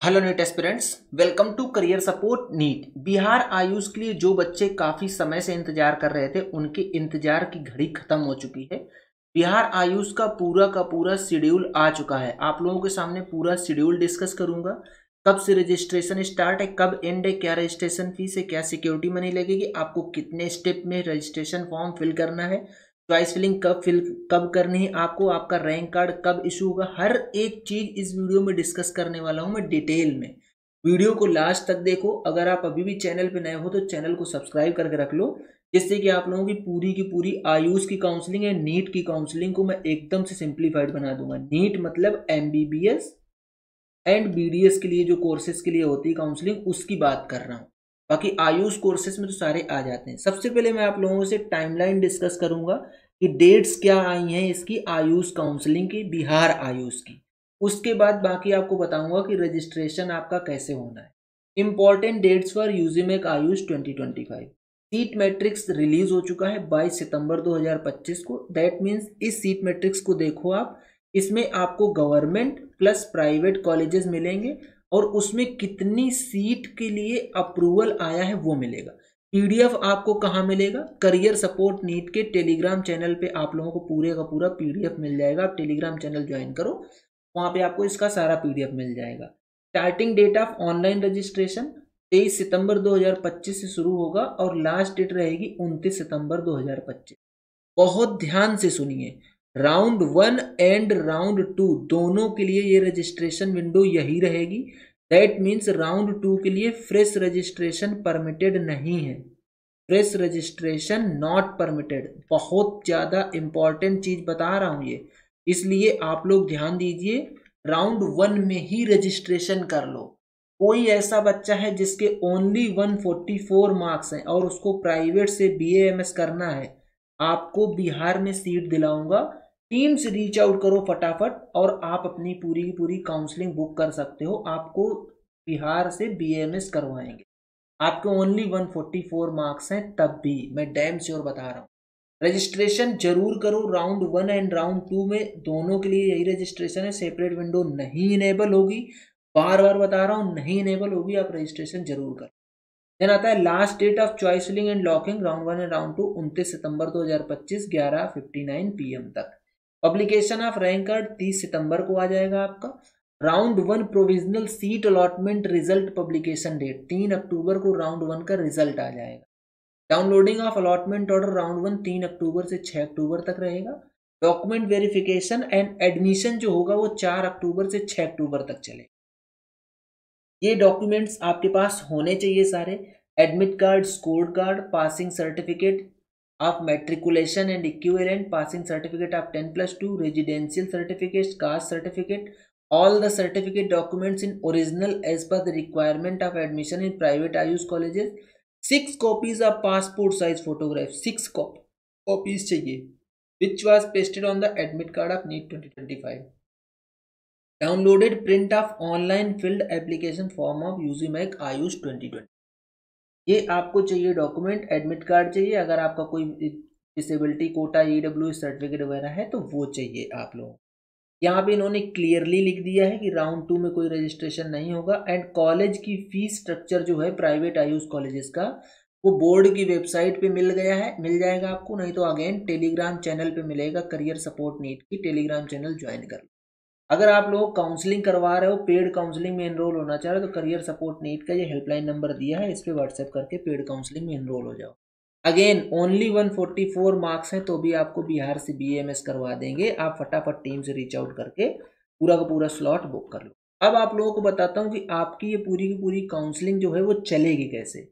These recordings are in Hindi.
Hello NEET aspirants, welcome to career support NEET. Bihar AYUSH के लिए जो बच्चे काफ़ी समय से इंतजार कर रहे थे, उनके इंतजार की घड़ी खत्म हो चुकी है। बिहार आयुष का पूरा शेड्यूल आ चुका है। आप लोगों के सामने पूरा शेड्यूल डिस्कस करूंगा। कब से रजिस्ट्रेशन स्टार्ट है, कब एंड है, क्या रजिस्ट्रेशन फीस है, क्या सिक्योरिटी मनी लगेगी, आपको कितने स्टेप में रजिस्ट्रेशन फॉर्म फिल करना है, चॉइस फिलिंग कब करनी है, आपको आपका रैंक कार्ड कब इशू होगा, हर एक चीज इस वीडियो में डिस्कस करने वाला हूं मैं डिटेल में। वीडियो को लास्ट तक देखो। अगर आप अभी भी चैनल पे नए हो तो चैनल को सब्सक्राइब करके रख लो, जिससे कि आप लोगों की पूरी आयुष की काउंसलिंग है, नीट की काउंसलिंग को मैं एकदम से सिंप्लीफाइड बना दूंगा। नीट मतलब एमबीबीएस एंड बीडीएस के लिए जो कोर्सेज के लिए होती है काउंसलिंग, उसकी बात कर रहा हूँ। बाकी आयुष कोर्सेज में तो सारे आ जाते हैं। सबसे पहले मैं आप लोगों से टाइमलाइन डिस्कस करूंगा कि डेट्स क्या आई हैं इसकी आयुष काउंसलिंग की, बिहार आयुष की। उसके बाद बाकी आपको बताऊंगा कि रजिस्ट्रेशन आपका कैसे होना है। Important dates for UGMAC Ayush 2025। Seat matrix release हो चुका है 22 सितंबर 2025 को। दैट मीन्स इस सीट मैट्रिक्स को देखो आप, इसमें आपको गवर्नमेंट प्लस प्राइवेट कॉलेजेस मिलेंगे और उसमें कितनी सीट के लिए अप्रूवल आया है वो मिलेगा। पीडीएफ आपको कहाँ मिलेगा? करियर सपोर्ट नीट के टेलीग्राम चैनल पे आप लोगों को पूरे का पूरा पीडीएफ मिल जाएगा। आप टेलीग्राम चैनल ज्वाइन करो, वहां पे आपको इसका सारा पीडीएफ मिल जाएगा। Starting date of online registration 23 सितंबर 2025 से शुरू होगा और लास्ट डेट रहेगी 29 सितंबर 2025। बहुत ध्यान से सुनिए, राउंड 1 एंड राउंड 2 दोनों के लिए ये रजिस्ट्रेशन विंडो यही रहेगी। दैट मीन्स राउंड 2 के लिए फ्रेश रजिस्ट्रेशन परमिटेड नहीं है। Fresh registration not permitted. बहुत ज्यादा इंपॉर्टेंट चीज बता रहा हूं ये, इसलिए आप लोग ध्यान दीजिए। राउंड 1 में ही रजिस्ट्रेशन कर लो। कोई ऐसा बच्चा है जिसके ओनली 144 मार्क्स हैं और उसको प्राइवेट से बीएएमएस करना है, आपको बिहार में सीट दिलाऊंगा। टीम से रीच आउट करो फटाफट और आप अपनी पूरी की पूरी काउंसलिंग बुक कर सकते हो। आपको बिहार से बीएमएस करवाएंगे। आपके ओनली 144 मार्क्स हैं, तब भी मैं डैम श्योर बता रहा हूँ। रजिस्ट्रेशन जरूर करो। राउंड 1 एंड राउंड 2 में दोनों के लिए यही रजिस्ट्रेशन है। सेपरेट विंडो नहीं इनेबल होगी, बार बार बता रहा हूँ, नहीं इनेबल होगी। आप रजिस्ट्रेशन जरूर करो। देन आता है last date of choice filling and locking round 1 and round 2 29 सितंबर 2025 11:59 PM तक। पब्लिकेशन ऑफ रैंक कार्ड 30 सितंबर को आ जाएगा आपका। Round 1 provisional seat allotment result publication date 3 अक्टूबर को राउंड 1 का रिजल्ट आ जाएगा। Downloading of allotment order round 1 3 अक्टूबर से 6 अक्टूबर तक रहेगा। डॉक्यूमेंट वेरिफिकेशन एंड एडमिशन जो होगा वो 4 अक्टूबर से 6 अक्टूबर तक चलेगा। ये डॉक्यूमेंट्स आपके पास होने चाहिए सारे। Admit card, score card, passing certificate of matriculation and equivalent, passing certificate of 10+2, residential certificate, caste certificate, all the certificate documents in original as per the requirement of admission in private Ayush colleges। 6 copies of passport size photograph, 6 copies चाहिए, which was pasted on the admit card of NEET 2025। Downloaded print of online filled application form of UGMAC Ayush 2020। ये आपको चाहिए डॉक्यूमेंट। एडमिट कार्ड चाहिए, अगर आपका कोई डिसेबिलिटी कोटा ईडब्ल्यू सर्टिफिकेट वगैरह है तो वो चाहिए आप लोगों। यहाँ पे इन्होंने क्लियरली लिख दिया है कि राउंड 2 में कोई रजिस्ट्रेशन नहीं होगा। एंड कॉलेज की फीस स्ट्रक्चर जो है प्राइवेट आयुष कॉलेजेस का, वो बोर्ड की वेबसाइट पे मिल गया है, मिल जाएगा आपको। नहीं तो अगेन टेलीग्राम चैनल पे मिलेगा। करियर सपोर्ट नीट की टेलीग्राम चैनल ज्वाइन कर लो। अगर आप लोग काउंसलिंग करवा रहे हो, पेड काउंसलिंग में एनरोल होना चाह रहे हो, तो करियर सपोर्ट नीट का ये हेल्पलाइन नंबर दिया है, इस पे व्हाट्सएप करके पेड काउंसलिंग में एनरोल हो जाओ। अगेन ओनली 144 मार्क्स हैं तो भी आपको बिहार से बीएमएस करवा देंगे। आप फटाफट टीम से रीच आउट करके पूरा का पूरा स्लॉट बुक कर लो। अब आप लोगों को बताता हूँ कि आपकी ये पूरी की पूरी काउंसलिंग जो है वो चलेगी कैसे।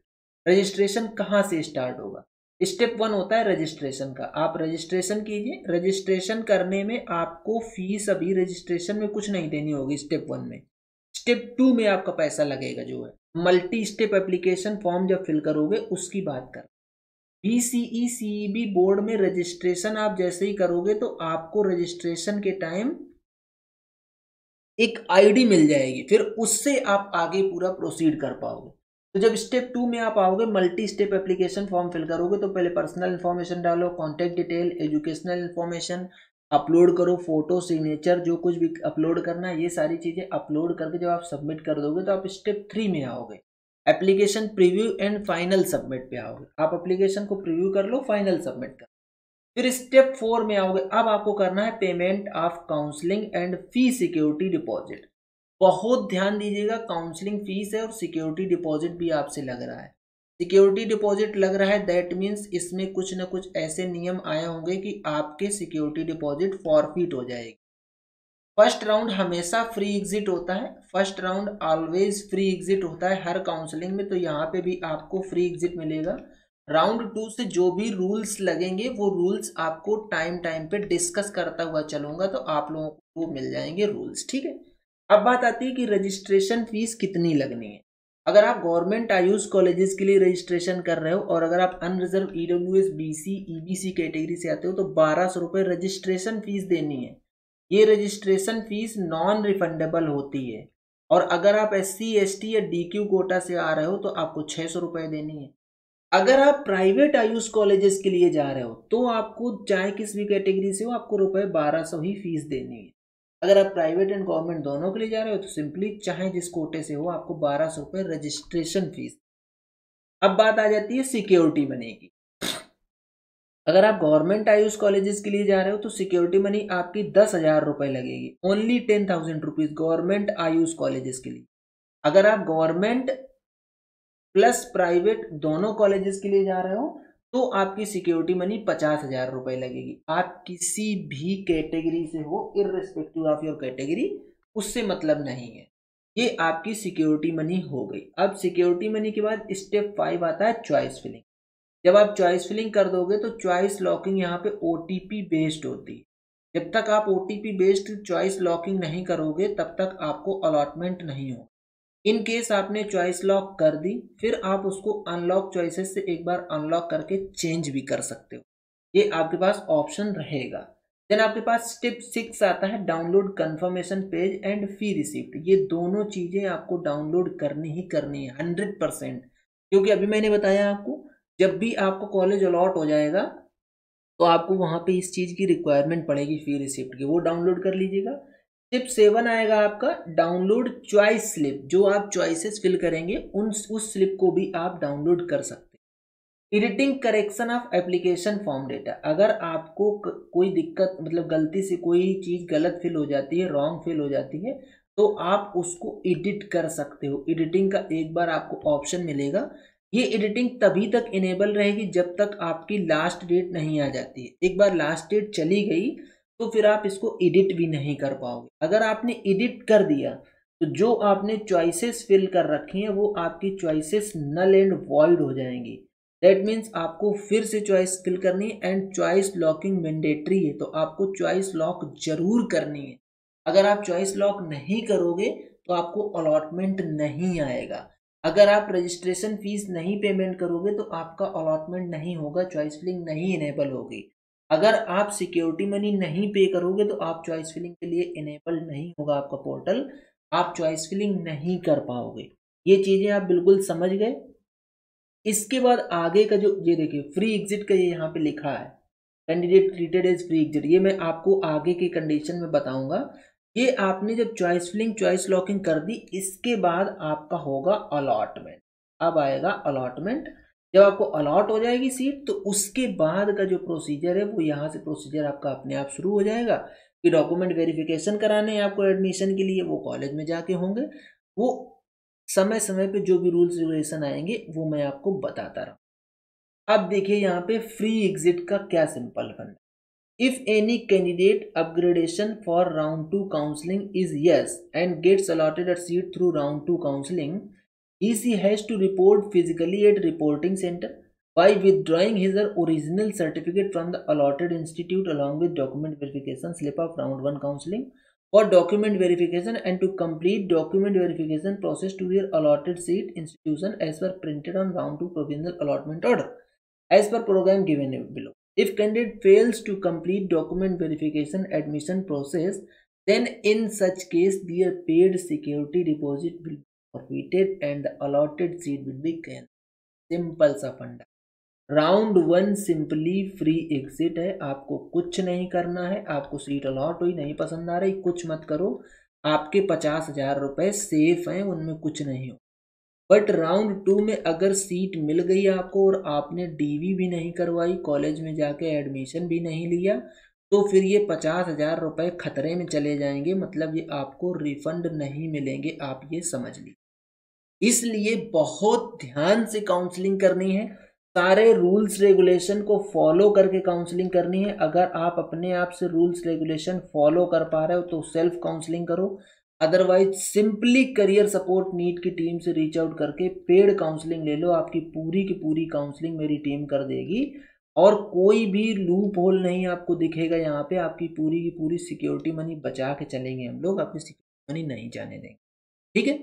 रजिस्ट्रेशन कहाँ से स्टार्ट होगा? स्टेप 1 होता है रजिस्ट्रेशन का। आप रजिस्ट्रेशन कीजिए। रजिस्ट्रेशन करने में आपको फीस अभी रजिस्ट्रेशन में कुछ नहीं देनी होगी स्टेप 1 में। स्टेप 2 में आपका पैसा लगेगा, जो है मल्टी स्टेप एप्लीकेशन फॉर्म जब फिल करोगे उसकी बात कर। बीसीई सीईबी बोर्ड में रजिस्ट्रेशन आप जैसे ही करोगे तो आपको रजिस्ट्रेशन के टाइम एक आईडी मिल जाएगी, फिर उससे आप आगे पूरा प्रोसीड कर पाओगे। तो जब स्टेप 2 में आप आओगे, multi step application form fill करोगे तो पहले पर्सनल इन्फॉर्मेशन डालो, contact detail, educational information, upload करो फोटो, सिग्नेचर, जो कुछ भी अपलोड करना है, ये सारी चीज़ें अपलोड करके जब आप सबमिट कर दोगे तो आप स्टेप 3 में आओगे, application preview and final submit पे आओगे। आप एप्लीकेशन को प्रीव्यू कर लो, फाइनल सबमिट कर, फिर स्टेप 4 में आओगे। अब आपको करना है payment of counselling and fee security deposit. बहुत ध्यान दीजिएगा, काउंसलिंग फीस है और सिक्योरिटी डिपॉजिट भी आपसे लग रहा है। सिक्योरिटी डिपॉजिट लग रहा है, दैट मीन्स इसमें कुछ ना कुछ ऐसे नियम आए होंगे कि आपके सिक्योरिटी डिपॉजिट फॉरफिट हो जाएगी। फर्स्ट राउंड हमेशा फ्री एग्जिट होता है, first round always free exit होता है हर काउंसलिंग में, तो यहाँ पे भी आपको फ्री एग्जिट मिलेगा। राउंड 2 से जो भी रूल्स लगेंगे वो रूल्स आपको टाइम टाइम पे डिस्कस करता हुआ चलूंगा, तो आप लोगों को मिल जाएंगे रूल्स, ठीक है। अब बात आती है कि रजिस्ट्रेशन फीस कितनी लगनी है। अगर आप गवर्नमेंट आयुष कॉलेजेस के लिए रजिस्ट्रेशन कर रहे हो और अगर आप unreserve EWS, BC, EBC category से आते हो तो 1200 रुपये रजिस्ट्रेशन फीस देनी है। ये रजिस्ट्रेशन फीस नॉन रिफंडेबल होती है। और अगर आप SC, ST या DQ कोटा से आ रहे हो तो आपको 600 रुपये देनी है। अगर आप प्राइवेट आयुष कॉलेजेस के लिए जा रहे हो तो आपको चाहे किस भी कैटेगरी से हो आपको रुपये 1200 ही फीस देनी है। अगर आप प्राइवेट एंड गवर्नमेंट दोनों के लिए जा रहे हो तो सिंपली चाहे जिस कोटे से हो आपको 1200 रुपये रजिस्ट्रेशन फीस। अब बात आ जाती है सिक्योरिटी मनी की। अगर आप गवर्नमेंट आयुष कॉलेजेस के लिए जा रहे हो तो सिक्योरिटी मनी आपकी 10,000 रुपये लगेगी, only 10,000 rupees government Ayush colleges के लिए। अगर आप गवर्नमेंट प्लस प्राइवेट दोनों कॉलेजेस के लिए जा रहे हो तो आपकी सिक्योरिटी मनी 50,000 रुपये लगेगी। आप किसी भी कैटेगरी से हो, इररिस्पेक्टिव ऑफ योर कैटेगरी, उससे मतलब नहीं है। ये आपकी सिक्योरिटी मनी हो गई। अब सिक्योरिटी मनी के बाद स्टेप 5 आता है चॉइस फिलिंग। जब आप चॉइस फिलिंग कर दोगे तो चॉइस लॉकिंग यहाँ पे OTP बेस्ड होती है। जब तक आप OTP बेस्ड चॉइस लॉकिंग नहीं करोगे तब तक आपको अलॉटमेंट नहीं होगा। इन केस आपने चॉइस लॉक कर दी, फिर आप उसको अनलॉक चॉइसेस से एक बार अनलॉक करके चेंज भी कर सकते हो, ये आपके पास ऑप्शन रहेगा। देन आपके पास स्टेप 6 आता है download confirmation page and fee receipt. ये दोनों चीजें आपको डाउनलोड करनी ही करनी है 100%, क्योंकि अभी मैंने बताया आपको जब भी आपको कॉलेज अलॉट हो जाएगा तो आपको वहां पे इस चीज की रिक्वायरमेंट पड़ेगी फी रिसिप्ट की, वो डाउनलोड कर लीजिएगा। स्टेप 7 आएगा आपका डाउनलोड चॉइस स्लिप। जो आप चॉइसेस फिल करेंगे उस स्लिप को भी आप डाउनलोड कर सकते हैं। Editing correction of application form data. अगर आपको कोई दिक्कत मतलब गलती से कोई चीज गलत फिल हो जाती है, रॉन्ग फिल हो जाती है, तो आप उसको एडिट कर सकते हो। एडिटिंग का एक बार आपको ऑप्शन मिलेगा। ये एडिटिंग तभी तक इनेबल रहेगी जब तक आपकी लास्ट डेट नहीं आ जाती है। एक बार लास्ट डेट चली गई तो फिर आप इसको एडिट भी नहीं कर पाओगे। अगर आपने एडिट कर दिया तो जो आपने चॉइसेस फिल कर रखी हैं वो आपकी चॉइसेस नल एंड वॉइड हो जाएंगी। दैट मीन्स आपको फिर से चॉइस फिल करनी है एंड चॉइस लॉकिंग मैंडेटरी है, तो आपको चॉइस लॉक जरूर करनी है। अगर आप चॉइस लॉक नहीं करोगे तो आपको अलॉटमेंट नहीं आएगा। अगर आप रजिस्ट्रेशन फीस नहीं पेमेंट करोगे तो आपका अलॉटमेंट नहीं होगा, चॉइस फिलिंग नहीं इनेबल होगी। अगर आप सिक्योरिटी मनी नहीं पे करोगे तो आप चॉइस फिलिंग के लिए इनेबल नहीं होगा आपका पोर्टल, आप चॉइस फिलिंग नहीं कर पाओगे। ये चीजें आप बिल्कुल समझ गए। इसके बाद आगे का जो ये देखिए फ्री एग्जिट का ये यहाँ पे लिखा है, candidate treated as free exit, ये मैं आपको आगे की कंडीशन में बताऊंगा। ये आपने जब चॉइस फिलिंग चॉइस लॉकिंग कर दी इसके बाद आपका होगा अलॉटमेंट। अब आएगा अलॉटमेंट। जब आपको अलॉट हो जाएगी सीट तो उसके बाद का जो प्रोसीजर है वो यहाँ से प्रोसीजर आपका अपने आप शुरू हो जाएगा कि डॉक्यूमेंट वेरिफिकेशन कराने हैं आपको एडमिशन के लिए, वो कॉलेज में जाके होंगे। वो समय समय पे जो भी रूल्स रेगुलेशन आएंगे वो मैं आपको बताता रहा। अब देखिए यहाँ पे फ्री एग्जिट का क्या simple fund. If any candidate upgradation for round 2 counseling is yes and gets allotted a seat through round 2 counseling, he has to report physically at reporting center by withdrawing his or original certificate from the allotted institute along with document verification slip of round 1 counseling for document verification and to complete document verification process to their allotted seat institution as per printed on round 2 provisional allotment order as per program given below. If candidate fails to complete document verification admission process, then in such case their paid security deposit will be forfeited and the allotted seat will be cancelled. Simple सा फंडा। राउंड 1 सिंपली फ्री एग्जिट है, आपको कुछ नहीं करना है। आपको सीट अलॉट हुई, नहीं पसंद आ रही, कुछ मत करो, आपके 50,000 रुपये सेफ हैं, उनमें कुछ नहीं हो। बट राउंड 2 में अगर सीट मिल गई आपको और आपने डीवी भी नहीं करवाई, कॉलेज में जाके एडमिशन भी नहीं लिया, तो फिर ये 50,000 रुपये खतरे में चले जाएंगे, मतलब ये आपको रिफंड नहीं मिलेंगे, आप ये समझ लीजिए। इसलिए बहुत ध्यान से काउंसलिंग करनी है, सारे रूल्स रेगुलेशन को फॉलो करके काउंसलिंग करनी है। अगर आप अपने आप से रूल्स रेगुलेशन फॉलो कर पा रहे हो तो सेल्फ काउंसलिंग करो, otherwise simply career support NEET की टीम से रीच आउट करके पेड काउंसलिंग ले लो, आपकी पूरी की पूरी काउंसलिंग मेरी टीम कर देगी और कोई भी लूप होल नहीं आपको दिखेगा यहाँ पे। आपकी पूरी की पूरी सिक्योरिटी मनी बचा के चलेंगे हम लोग, आपकी सिक्योरिटी मनी नहीं जाने देंगे, ठीक है।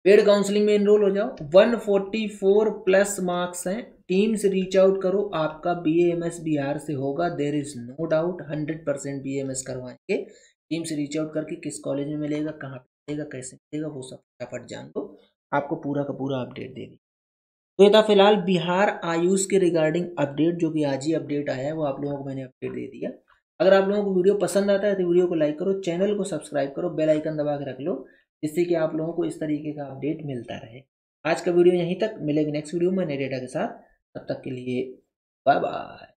पेड काउंसलिंग में एनरोल हो जाओ, 144 प्लस मार्क्स हैं, टीम से रीच आउट करो, आपका BAMS बिहार से होगा, there is no doubt, 100% BAMS करवाएंगे। टीम से रीच आउट करके किस कॉलेज में मिलेगा, कहाँ पे मिलेगा, कैसे मिलेगा, वो सब फटाफट जान लो, आपको पूरा का पूरा अपडेट दे दी। तो ये था फिलहाल बिहार आयुष के रिगार्डिंग अपडेट, जो कि आज ही अपडेट आया है, वो आप लोगों को मैंने अपडेट दे दिया। अगर आप लोगों को वीडियो पसंद आता है तो वीडियो को लाइक करो, चैनल को सब्सक्राइब करो, बेल आइकन दबा के रख लो, जिससे कि आप लोगों को इस तरीके का अपडेट मिलता रहे। आज का वीडियो यहीं तक, मिलेंगे नेक्स्ट वीडियो में नए डेटा के साथ, तब तक के लिए बाय बाय।